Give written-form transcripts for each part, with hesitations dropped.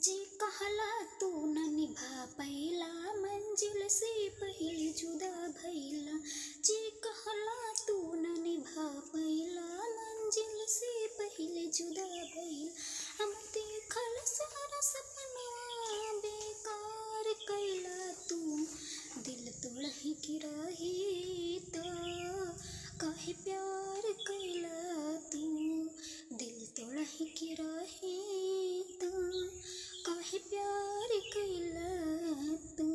जे कहला तू न निभा पैला, मंजिल से पहले जुदा भइला। जे कहला तू न निभा पैला, मंजिल से पहले जुदा भइला। हम देखल सारा सपना बेकार कैला तू, दिल तोड़ही के रही तो काहे प्यार कैला तू, दिल तोड़ही के रही तो काहे प्यार कैला तू।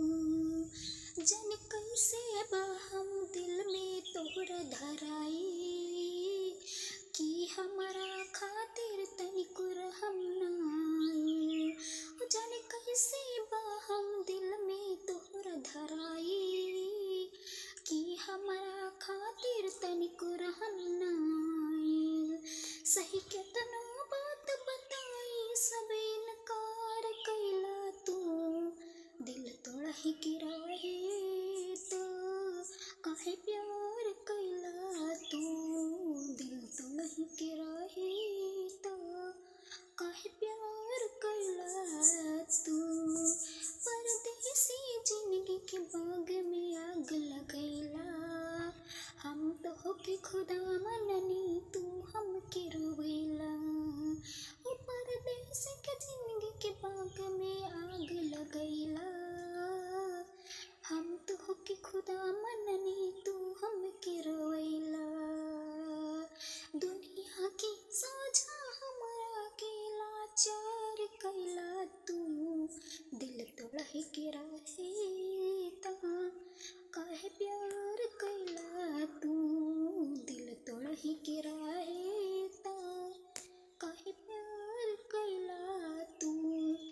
जन कैसे बा हम दिल में तोहरा धराई, कि हमारा खातिर तनिको रहम नाई। जन कैसे बा हम दिल में तोहरा धराई, कि हमारा खातिर तनिको रहम नाई। सही केतनो बात बताई सब इनकार कैला तू, दिल तोड़ही के रहे तो काहे प्यार कैला तू, दिल तोड़ही के रहे तो काहे प्यार कैला तू। परदेसी जिंदगी के बाग में आग लगैला, हम तो होके खुदा मननी तू हमके रोवेला। परदेसी के जिंदगी के बाग